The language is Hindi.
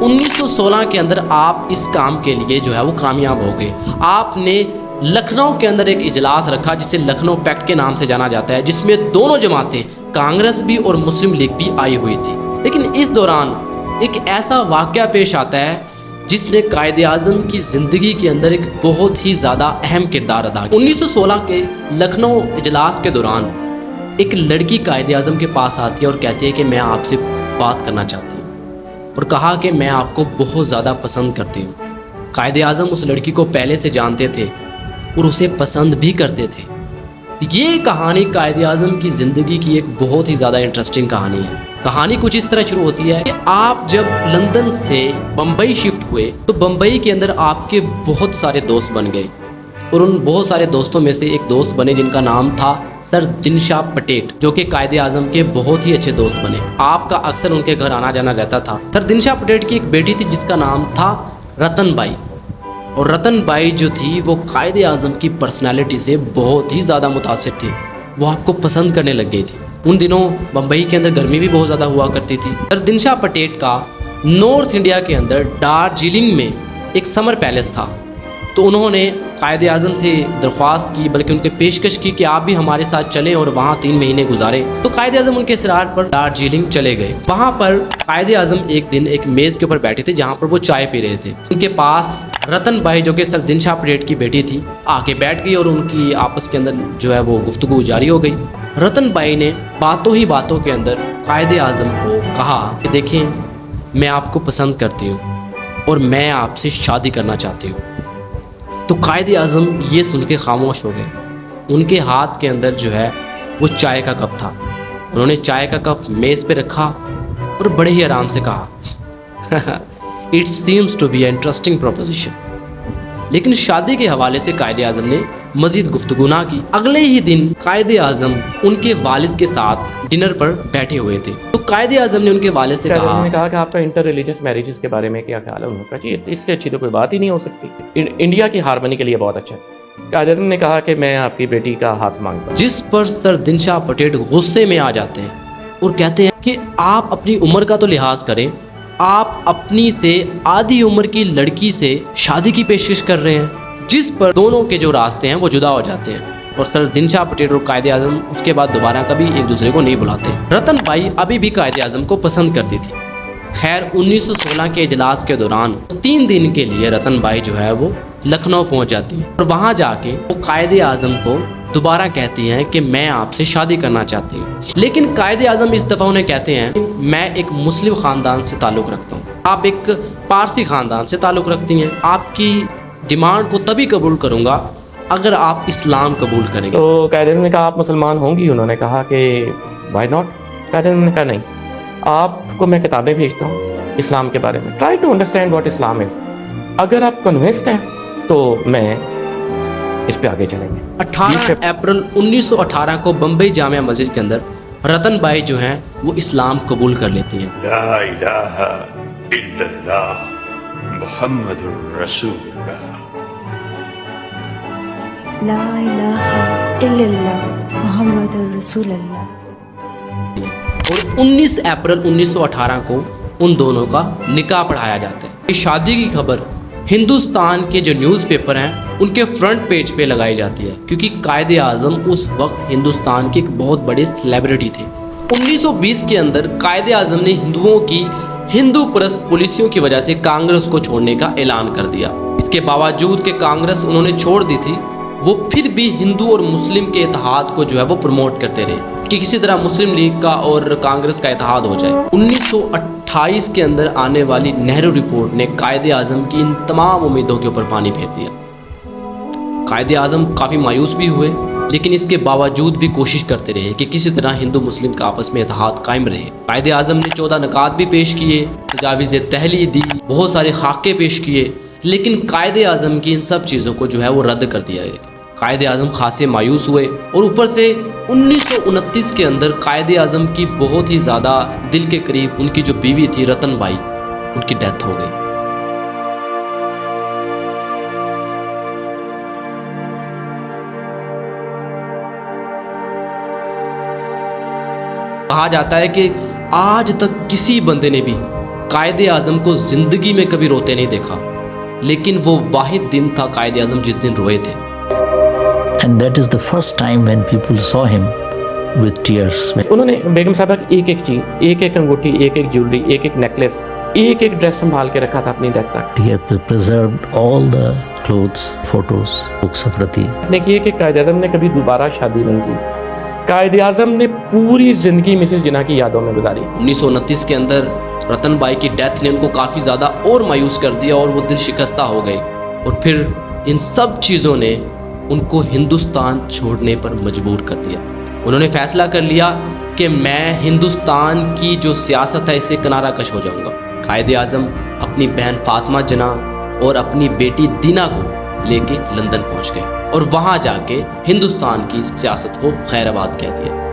1916 के अंदर आप इस काम के लिए जो है वो कामयाब हो गए। आपने लखनऊ के अंदर एक इजलास रखा जिसे लखनऊ पैक्ट के नाम से जाना जाता है, जिसमें दोनों जमातें कांग्रेस भी और मुस्लिम लीग भी आई हुई थी। लेकिन इस दौरान एक ऐसा वाक़या पेश आता है जिसने कायदे आज़म की ज़िंदगी के अंदर एक बहुत ही ज़्यादा अहम किरदार अदा किया। 1916 के लखनऊ इजलास के दौरान एक लड़की कायदे आज़म के पास आती है और कहती है कि मैं आपसे बात करना चाहती हूँ, और कहा कि मैं आपको बहुत ज़्यादा पसंद करती हूँ। कायदे आज़म उस लड़की को पहले से जानते थे और उसे पसंद भी करते थे। ये कहानी कायदे आज़म की ज़िंदगी की एक बहुत ही ज़्यादा इंटरेस्टिंग कहानी है। कहानी कुछ इस तरह शुरू होती है कि आप जब लंदन से बम्बई शिफ्ट हुए तो बम्बई के अंदर आपके बहुत सारे दोस्त बन गए, और उन बहुत सारे दोस्तों में से एक दोस्त बने जिनका नाम था सर दिनशाह पटेट, जो कि कायदे आज़म के बहुत ही अच्छे दोस्त बने। आपका अक्सर उनके घर आना जाना रहता था। सर दिनशाह पटेट की एक बेटी थी जिसका नाम था रतन बाई, और रतन बाई जो थी वो कायदे आज़म की पर्सनालिटी से बहुत ही ज़्यादा मुतासिर थी। वो आपको पसंद करने लग गई थी। उन दिनों बम्बई के अंदर गर्मी भी बहुत ज़्यादा हुआ करती थी। सर दिनशाह पटेट का नॉर्थ इंडिया के अंदर दार्जिलिंग में एक समर पैलेस था, तो उन्होंने कायदे आज़म से दरख्वास्त की, बल्कि उनके पेशकश की कि आप भी हमारे साथ चलें और वहाँ 3 महीने गुजारे। तो कायदे आज़म उनके इसरार पर दार्जिलिंग चले गए। वहाँ पर कायदे आज़म एक दिन एक मेज़ के ऊपर बैठे थे जहाँ पर वो चाय पी रहे थे। उनके पास रतन बाई जो कि सर दिनशाह पटेट की बेटी थी आके बैठ गई, और उनकी आपस के अंदर जो है वो गुफ्तगू जारी हो गई। रतन बाई ने बातों ही बातों के अंदर कायदे आज़म को कहा कि देखें, मैं आपको पसंद करती हूँ और मैं आपसे शादी करना चाहती हूँ। तो कायदे आज़म ये सुन के खामोश हो गए। उनके हाथ के अंदर जो है वो चाय का कप था। उन्होंने चाय का कप मेज़ पे रखा और बड़े ही आराम से कहा it seems to be interesting proposition. लेकिन शादी के हवाले से कायदे आज़म ने मज़ीद गुफ्तगू ना की। अगले ही दिन कायदे आज़म उनके वालिद के साथ डिनर पर बैठे हुए थे। तो कायदे आज़म ने उनके वालिद से कहा कि आपका इंटर रिलीजियस मैरिजेस के बारे में क्या ख्याल है। उन्होंने कहा जी इससे अच्छी तो कोई बात ही नहीं हो सकती, इंडिया की हारमोनी के लिए बहुत अच्छा है। कायदे आज़म ने कहा कि मैं आपकी बेटी का हाथ मांगता हूं। जिस पर सर दिनशाह पटेट गुस्से में आ जाते हैं और कहते हैं कि आप अपनी उम्र का तो लिहाज करें, आप अपनी से आधी उम्र की लड़की से शादी की पेशकश कर रहे हैं। जिस पर दोनों के जो रास्ते हैं वो जुदा हो जाते हैं, और सर दिनशाह पटेट और कायदे आज़म उसके बाद दोबारा कभी एक दूसरे को नहीं बुलाते। रतन बाई अभी भी कायदे आज़म को पसंद करती थी। खैर 1916 के इजलास के दौरान 3 दिन के लिए रतन बाई जो है वो लखनऊ पहुंच जाती है, और वहां जाके वो कायदे आज़म को दोबारा कहती हैं कि मैं आपसे शादी करना चाहती हूँ। लेकिन कायदे आज़म इस दफ़ा उन्हें कहते हैं मैं एक मुस्लिम ख़ानदान से ताल्लुक़ रखता हूँ, आप एक पारसी ख़ानदान से ताल्लुक़ रखती हैं, आपकी डिमांड को तभी कबूल करूँगा अगर आप इस्लाम कबूल करेंगे। तो कायदे आज़म ने कहा आप मुसलमान होंगी। उन्होंने कहा कि वाई नॉट। कायदे आज़म ने कहा नहीं, आपको मैं किताबें भेजता हूँ इस्लाम के बारे में, try to understand what Islam is. अगर आप कन्विंस्ड हैं तो मैं इस पे आगे चलेंगे। 18 अप्रैल 1918 को बम्बई जामिया मस्जिद के अंदर रतन बाई जो हैं वो इस्लाम कबूल कर लेती हैं। ला इलाहा इल्लल्लाह मुहम्मदुर रसूलुल्लाह। ला इलाहा इल्लल्लाह मुहम्मदुर रसूलुल्लाह। और 19 अप्रैल 1918 को उन दोनों का निकाह पढ़ाया जाता है। इस शादी की खबर हिंदुस्तान के जो न्यूज़पेपर हैं उनके फ्रंट पेज पे लगाई जाती है, क्योंकि कायदे आज़म उस वक्त हिंदुस्तान के एक बहुत बड़े सेलिब्रिटी थे। 1920 के अंदर कायदे आज़म ने हिंदुओं की हिंदू परस्त पॉलिसियों की वजह से कांग्रेस को छोड़ने का ऐलान कर दिया। इसके बावजूद कि कांग्रेस उन्होंने छोड़ दी थी, वो फिर भी हिंदू और मुस्लिम के इत्तेहाद को जो है वो प्रमोट करते रहे कि किसी तरह मुस्लिम लीग का और कांग्रेस का इत्तेहाद हो जाए। 1928 के अंदर आने वाली नेहरू रिपोर्ट ने कायदे आज़म की इन तमाम उम्मीदों के ऊपर पानी फेर दिया। कायदे आज़म काफ़ी मायूस भी हुए, लेकिन इसके बावजूद भी कोशिश करते रहे कि किसी तरह हिंदू मुस्लिम का आपस में इत्तेहाद कायम रहे। कायदे आज़म ने 14 नकात भी पेश किए, तजावीज़ तहली दी, बहुत सारे खाके पेश किए, लेकिन कायदे आज़म की इन सब चीज़ों को जो है वो रद्द कर दिया गया। कायदे आज़म खासे मायूस हुए, और ऊपर से 1929 के अंदर कायदे आज़म की बहुत ही ज़्यादा दिल के करीब उनकी जो बीवी थी रतन बाई, उनकी डेथ हो गई। कहा जाता है कि आज तक किसी बंदे ने भी कायदे आज़म को ज़िंदगी में कभी रोते नहीं देखा, लेकिन वो वाहिद दिन था कायदे आज़म जिस दिन रोए थे। And that is the first time when people saw him with tears. उन्होंने बेगम साहबा की एक एक चीज, एक एक अंगूठी, एक एक ज्वेलरी, एक एक नेकलेस, एक एक ड्रेस संभाल के रखा था अपनी डेथ तक। He had preserved all the clothes, photos, books of Rati. ने की कि कायदे आज़म ने कभी दोबारा शादी नहीं की। कायदे आज़म ने पूरी जिंदगी मिसेस जिन्ना की यादों में गुजारी। 1929 के अंदर रतन बाई की डेथ ने उनको काफ़ी ज़्यादा और मायूस कर दिया और वो दिल शिकस्ता हो गए, और फिर इन सब चीज़ों ने उनको हिंदुस्तान छोड़ने पर मजबूर कर दिया। उन्होंने फैसला कर लिया कि मैं हिंदुस्तान की जो सियासत है इससे किनारा कश हो जाऊंगा। कायदे आज़म अपनी बहन फातिमा जना और अपनी बेटी दीना को लेके लंदन पहुंच गए और वहां जाके हिंदुस्तान की सियासत को खैराबाद कह दिया।